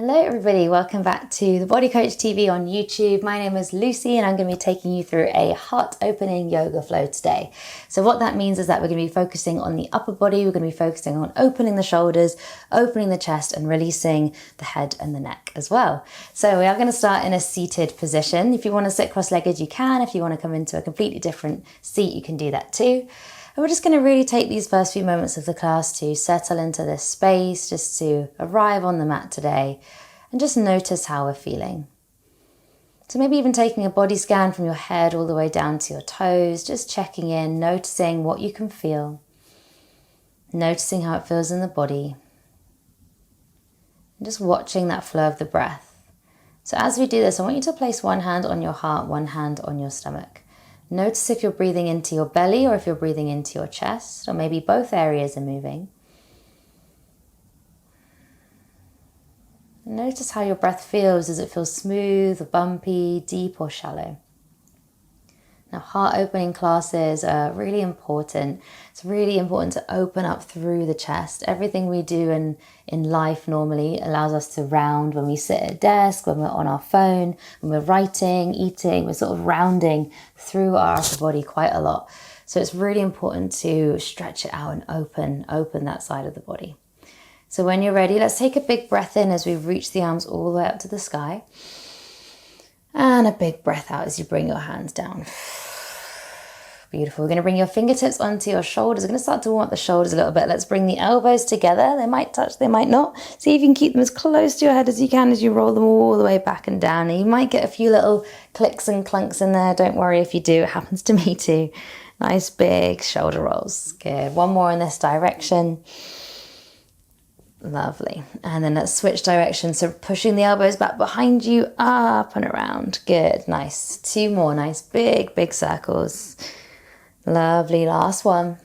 Hello everybody, welcome back to the Body Coach TV on YouTube. My name is Lucy and I'm going to be taking you through a heart opening yoga flow today. So what that means is that we're going to be focusing on the upper body, we're going to be focusing on opening the shoulders, opening the chest and releasing the head and the neck as well. So we are going to start in a seated position. If you want to sit cross-legged you can, if you want to come into a completely different seat you can do that too. And we're just going to really take these first few moments of the class to settle into this space, just to arrive on the mat today and just notice how we're feeling. So maybe even taking a body scan from your head all the way down to your toes, just checking in, noticing what you can feel, noticing how it feels in the body, and just watching that flow of the breath. So as we do this, I want you to place one hand on your heart, one hand on your stomach. Notice if you're breathing into your belly or if you're breathing into your chest, or maybe both areas are moving. Notice how your breath feels. Does it feel smooth, or bumpy, deep or shallow? Now, heart opening classes are really important. It's really important to open up through the chest. Everything we do in life normally allows us to round. When we sit at a desk, when we're on our phone, when we're writing, eating, we're sort of rounding through our upper body quite a lot. So it's really important to stretch it out and open that side of the body. So when you're ready, let's take a big breath in as we reach the arms all the way up to the sky. And a big breath out as you bring your hands down. Beautiful. We're going to bring your fingertips onto your shoulders. We're going to start to warm up the shoulders a little bit. Let's bring the elbows together. They might touch, they might not. See if you can keep them as close to your head as you can as you roll them all the way back and down. And you might get a few little clicks and clunks in there. Don't worry if you do. It happens to me too. Nice big shoulder rolls. Good. One more in this direction. Lovely. And then let's switch directions. So pushing the elbows back behind you, up and around. Good. Nice. Two more. Nice big circles. Lovely. Last one.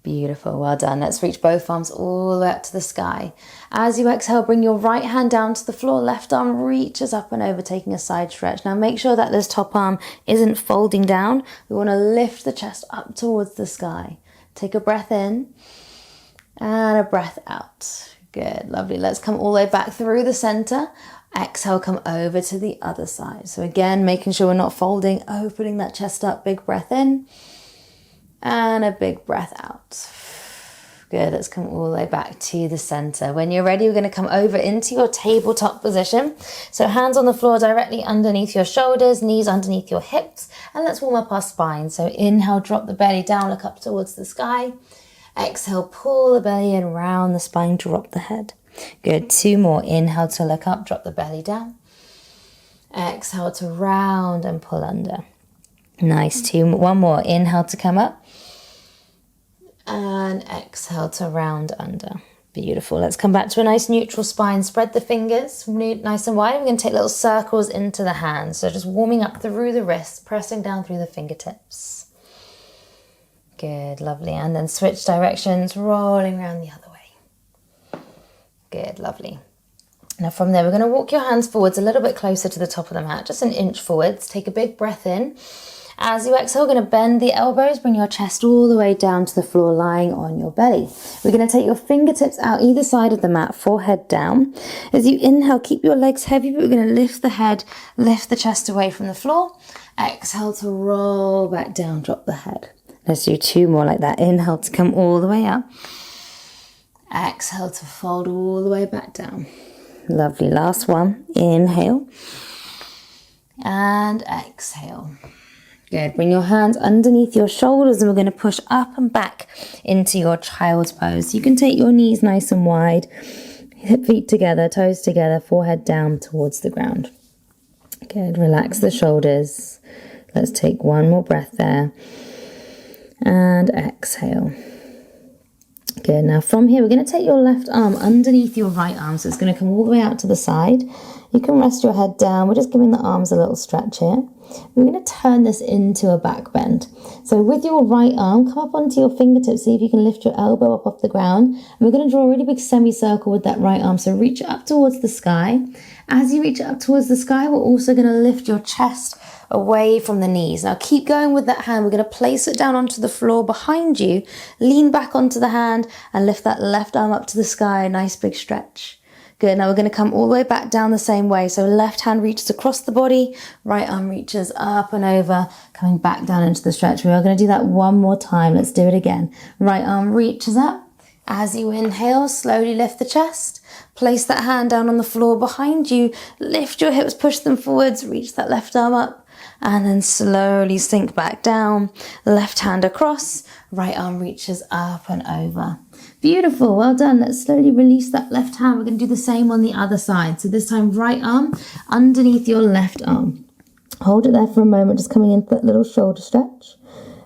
Beautiful. Well done. Let's reach both arms all the way up to the sky. As you exhale, bring your right hand down to the floor. Left arm reaches up and over, taking a side stretch. Now make sure that this top arm isn't folding down. We want to lift the chest up towards the sky. Take a breath in. And a breath out. Good, lovely. Let's come all the way back through the center. Exhale, come over to the other side. So again, making sure we're not folding, opening that chest up. Big breath in and a big breath out. Good, let's come all the way back to the center. When you're ready, we're going to come over into your tabletop position. So hands on the floor directly underneath your shoulders, knees underneath your hips. And let's warm up our spine. So inhale, drop the belly down, look up towards the sky. Exhale, pull the belly in, round the spine, drop the head. Good. Two more. Inhale to look up, drop the belly down. Exhale to round and pull under. Nice. One more. Inhale to come up. And exhale to round under. Beautiful. Let's come back to a nice neutral spine. Spread the fingers nice and wide. We're going to take little circles into the hands. So just warming up through the wrists, pressing down through the fingertips. Good, lovely. And then switch directions, rolling around the other way. Good, lovely. Now from there, we're going to walk your hands forwards a little bit closer to the top of the mat, just an inch forwards. Take a big breath in. As you exhale, we're going to bend the elbows, bring your chest all the way down to the floor, lying on your belly. We're going to take your fingertips out either side of the mat, forehead down. As you inhale, keep your legs heavy, but we're going to lift the head, lift the chest away from the floor. Exhale to roll back down, drop the head. Let's do two more like that. Inhale to come all the way up. Exhale to fold all the way back down. Lovely. Last one. Inhale. And exhale. Good. Bring your hands underneath your shoulders and we're going to push up and back into your child's pose. You can take your knees nice and wide. Hip feet together, toes together, forehead down towards the ground. Good. Relax the shoulders. Let's take one more breath there. And exhale. Good. Now from here, we're going to take your left arm underneath your right arm. So it's going to come all the way out to the side. You can rest your head down. We're just giving the arms a little stretch here. We're going to turn this into a back bend. So with your right arm, come up onto your fingertips. See if you can lift your elbow up off the ground. And we're going to draw a really big semicircle with that right arm. So reach it up towards the sky. As you reach it up towards the sky, we're also going to lift your chest away from the knees. Now keep going with that hand. We're going to place it down onto the floor behind you. Lean back onto the hand and lift that left arm up to the sky. Nice big stretch. Good, now we're going to come all the way back down the same way. So left hand reaches across the body, right arm reaches up and over, coming back down into the stretch. We are going to do that one more time. Let's do it again. Right arm reaches up. As you inhale, slowly lift the chest. Place that hand down on the floor behind you. Lift your hips, push them forwards, reach that left arm up, and then slowly sink back down. Left hand across, right arm reaches up and over. Beautiful, well done. Let's slowly release that left hand. We're going to do the same on the other side. So this time, right arm underneath your left arm. Hold it there for a moment, just coming into that little shoulder stretch.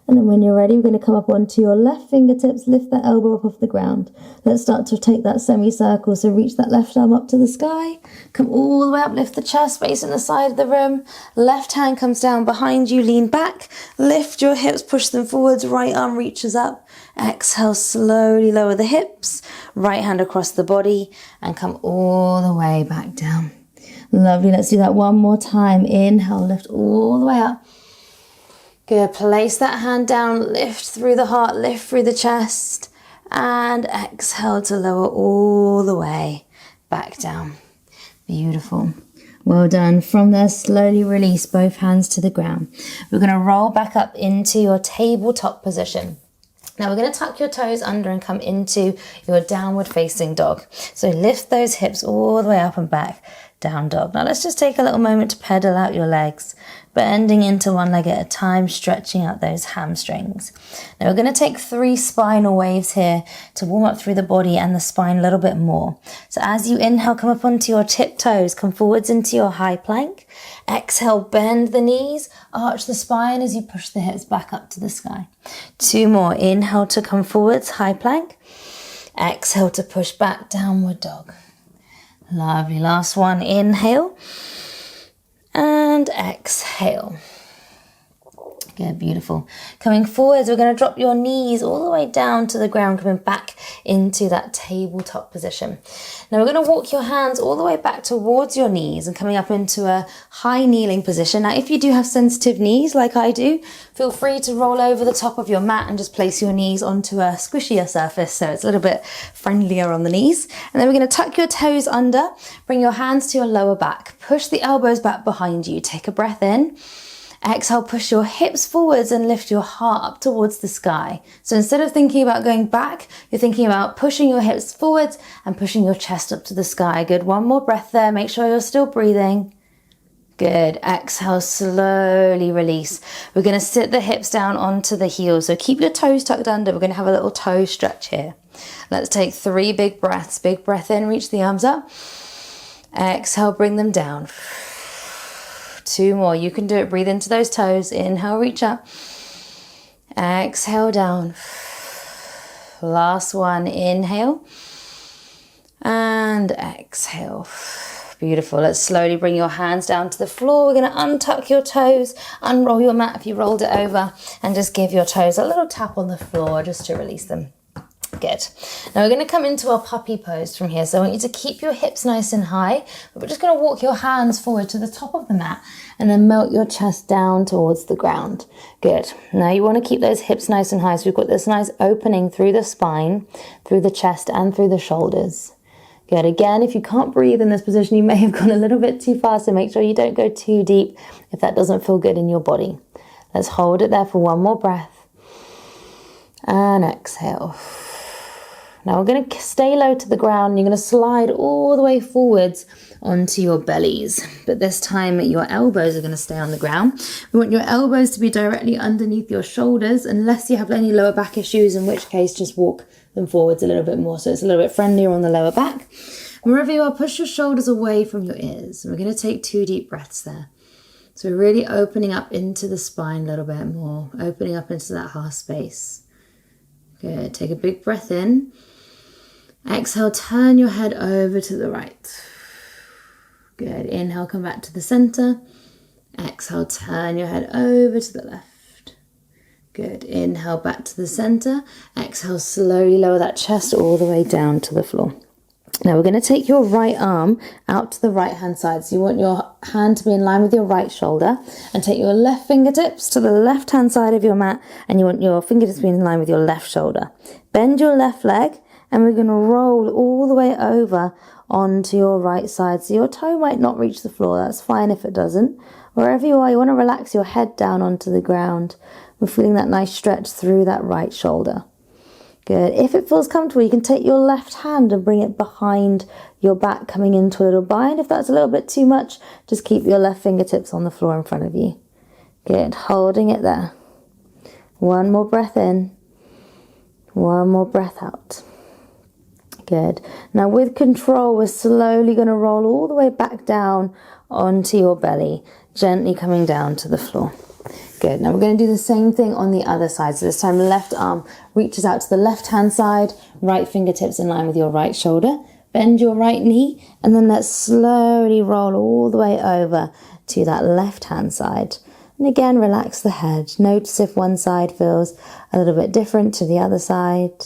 And then when you're ready, we're going to come up onto your left fingertips, lift that elbow up off the ground. Let's start to take that semicircle. So reach that left arm up to the sky. Come all the way up, lift the chest, facing the side of the room. Left hand comes down behind you, lean back. Lift your hips, push them forwards. Right arm reaches up. Exhale, slowly lower the hips. Right hand across the body and come all the way back down. Lovely, let's do that one more time. Inhale, lift all the way up. Good, place that hand down, lift through the heart, lift through the chest, and exhale to lower all the way back down. Beautiful. Well done. From there, slowly release both hands to the ground. We're going to roll back up into your tabletop position. Now we're going to tuck your toes under and come into your downward facing dog. So lift those hips all the way up and back, down dog. Now let's just take a little moment to pedal out your legs, bending into one leg at a time, stretching out those hamstrings. Now we're going to take 3 spinal waves here to warm up through the body and the spine a little bit more. So as you inhale, come up onto your tiptoes, come forwards into your high plank. Exhale, bend the knees, arch the spine as you push the hips back up to the sky. 2 more. Inhale to come forwards, high plank. Exhale to push back, downward dog. Lovely. Last one. Inhale and exhale. Good, beautiful. Coming forwards, we're going to drop your knees all the way down to the ground, coming back into that tabletop position. Now we're going to walk your hands all the way back towards your knees and coming up into a high kneeling position. Now if you do have sensitive knees like I do, feel free to roll over the top of your mat and just place your knees onto a squishier surface so it's a little bit friendlier on the knees. And then we're going to tuck your toes under, bring your hands to your lower back, push the elbows back behind you, take a breath in. Exhale, push your hips forwards and lift your heart up towards the sky. So instead of thinking about going back, you're thinking about pushing your hips forwards and pushing your chest up to the sky. Good, one more breath there. Make sure you're still breathing. Good, exhale, slowly release. We're going to sit the hips down onto the heels. So keep your toes tucked under. We're going to have a little toe stretch here. Let's take 3 big breaths. Big breath in, reach the arms up. Exhale, bring them down. 2 more. You can do it. Breathe into those toes. Inhale, reach up. Exhale, down. Last one. Inhale. And exhale. Beautiful. Let's slowly bring your hands down to the floor. We're going to untuck your toes, unroll your mat if you rolled it over, and just give your toes a little tap on the floor just to release them. Good. Now we're going to come into our puppy pose from here. So I want you to keep your hips nice and high, but we're just going to walk your hands forward to the top of the mat and then melt your chest down towards the ground. Good. Now you want to keep those hips nice and high. So we've got this nice opening through the spine, through the chest and through the shoulders. Good. Again, if you can't breathe in this position, you may have gone a little bit too far. So make sure you don't go too deep if that doesn't feel good in your body. Let's hold it there for one more breath. And exhale. Now we're going to stay low to the ground. You're going to slide all the way forwards onto your bellies. But this time your elbows are going to stay on the ground. We want your elbows to be directly underneath your shoulders unless you have any lower back issues, in which case just walk them forwards a little bit more so it's a little bit friendlier on the lower back. And wherever you are, push your shoulders away from your ears. And we're going to take 2 deep breaths there. So we're really opening up into the spine a little bit more, opening up into that heart space. Good. Take a big breath in. Exhale, turn your head over to the right. Good. Inhale, come back to the center. Exhale, turn your head over to the left. Good. Inhale, back to the center. Exhale, slowly lower that chest all the way down to the floor. Now we're going to take your right arm out to the right hand side. So you want your hand to be in line with your right shoulder, and take your left fingertips to the left hand side of your mat, and you want your fingertips to be in line with your left shoulder. Bend your left leg, and we're going to roll all the way over onto your right side. So your toe might not reach the floor. That's fine if it doesn't. Wherever you are, you want to relax your head down onto the ground. We're feeling that nice stretch through that right shoulder. Good. If it feels comfortable, you can take your left hand and bring it behind your back, coming into a little bind. If that's a little bit too much, just keep your left fingertips on the floor in front of you. Good. Holding it there. One more breath in. One more breath out. Good. Now with control, we're slowly going to roll all the way back down onto your belly, gently coming down to the floor. Good. Now we're going to do the same thing on the other side. So this time left arm reaches out to the left hand side, right fingertips in line with your right shoulder. Bend your right knee, and then let's slowly roll all the way over to that left hand side. And again, relax the head. Notice if one side feels a little bit different to the other side.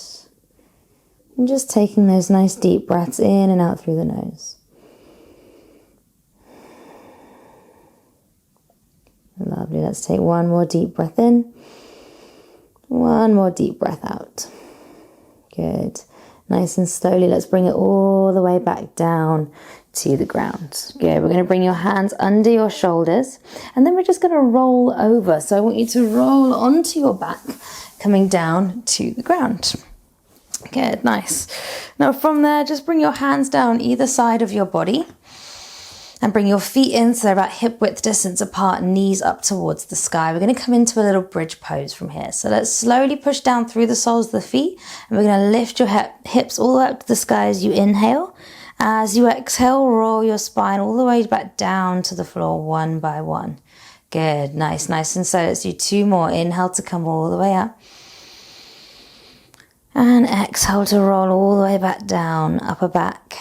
And just taking those nice deep breaths in and out through the nose. Lovely. Let's take one more deep breath in. One more deep breath out. Good. Nice and slowly, let's bring it all the way back down to the ground. Good. We're going to bring your hands under your shoulders, and then we're just going to roll over. So I want you to roll onto your back, coming down to the ground. Good. Nice. Now from there, just bring your hands down either side of your body. And bring your feet in so they're about hip width distance apart, knees up towards the sky. We're going to come into a little bridge pose from here. So let's slowly push down through the soles of the feet. And we're going to lift your hips all the way up to the sky as you inhale. As you exhale, roll your spine all the way back down to the floor one by one. Good, nice, nice and slow. Let's do two more. Inhale to come all the way up. And exhale to roll all the way back down, upper back,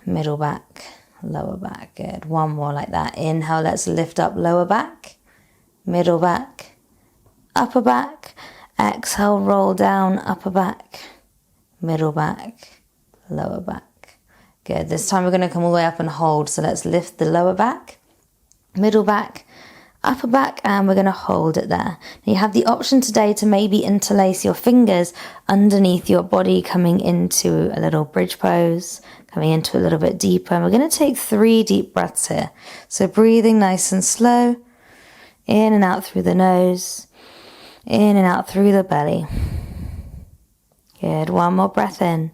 middle back. Lower back. Good. One more like that. Inhale, let's lift up lower back, middle back, upper back. Exhale, roll down upper back, middle back, lower back. Good. This time we're going to come all the way up and hold. So let's lift the lower back, middle back, upper back, and we're going to hold it there. Now you have the option today to maybe interlace your fingers underneath your body, coming into a little bridge pose, coming into a little bit deeper. And we're going to take 3 deep breaths here. So breathing nice and slow, in and out through the nose, in and out through the belly. Good. One more breath in,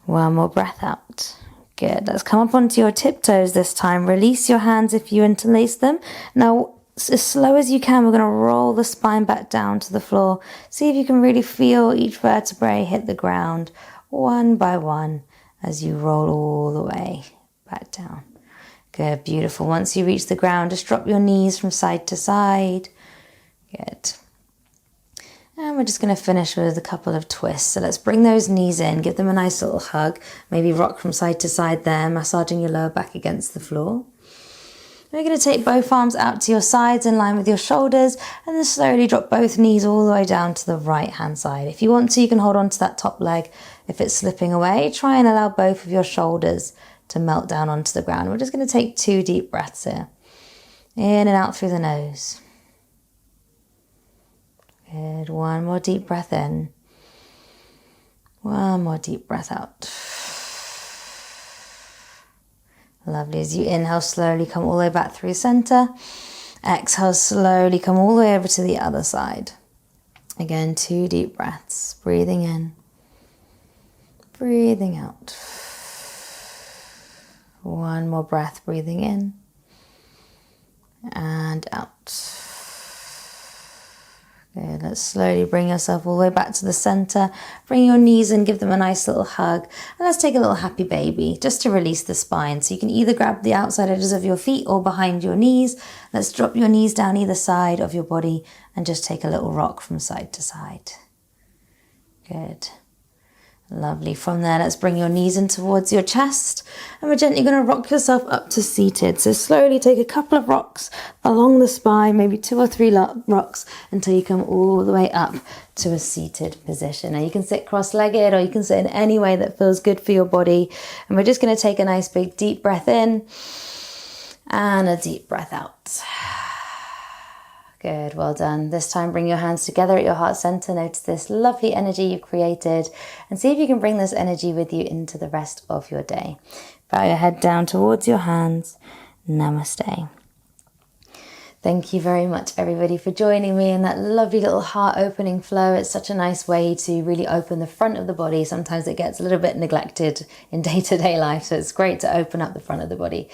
one more breath out. Good. Let's come up onto your tiptoes this time. Release your hands if you interlace them. Now, as slow as you can, we're going to roll the spine back down to the floor. See if you can really feel each vertebrae hit the ground one by one as you roll all the way back down. Good. Beautiful. Once you reach the ground, just drop your knees from side to side. Good. And we're just going to finish with a couple of twists. So let's bring those knees in, give them a nice little hug. Maybe rock from side to side there, massaging your lower back against the floor. We're going to take both arms out to your sides in line with your shoulders, and then slowly drop both knees all the way down to the right hand side. If you want to, you can hold on to that top leg. If it's slipping away, try and allow both of your shoulders to melt down onto the ground. We're just going to take 2 deep breaths here. In and out through the nose. Good. One more deep breath in. One more deep breath out. Lovely. As you inhale, slowly come all the way back through center. Exhale, slowly come all the way over to the other side. Again, 2 deep breaths. Breathing in. Breathing out. One more breath, breathing in. And out. Good. Let's slowly bring yourself all the way back to the center. Bring your knees in, give them a nice little hug. And let's take a little happy baby just to release the spine. So you can either grab the outside edges of your feet or behind your knees. Let's drop your knees down either side of your body and just take a little rock from side to side. Good. Lovely. From there, let's bring your knees in towards your chest, and we're gently going to rock yourself up to seated. So slowly take a couple of rocks along the spine, maybe 2 or 3 rocks, until you come all the way up to a seated position. Now you can sit cross-legged, or you can sit in any way that feels good for your body. And we're just going to take a nice big deep breath in and a deep breath out. Good, well done. This time bring your hands together at your heart center. Notice this lovely energy you've created and see if you can bring this energy with you into the rest of your day. Bow your head down towards your hands. Namaste. Thank you very much, everybody, for joining me in that lovely little heart opening flow. It's such a nice way to really open the front of the body. Sometimes it gets a little bit neglected in day-to-day life, so it's great to open up the front of the body.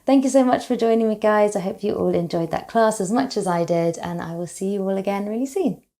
Thank you so much for joining me, guys. I hope you all enjoyed that class as much as I did, and I will see you all again really soon.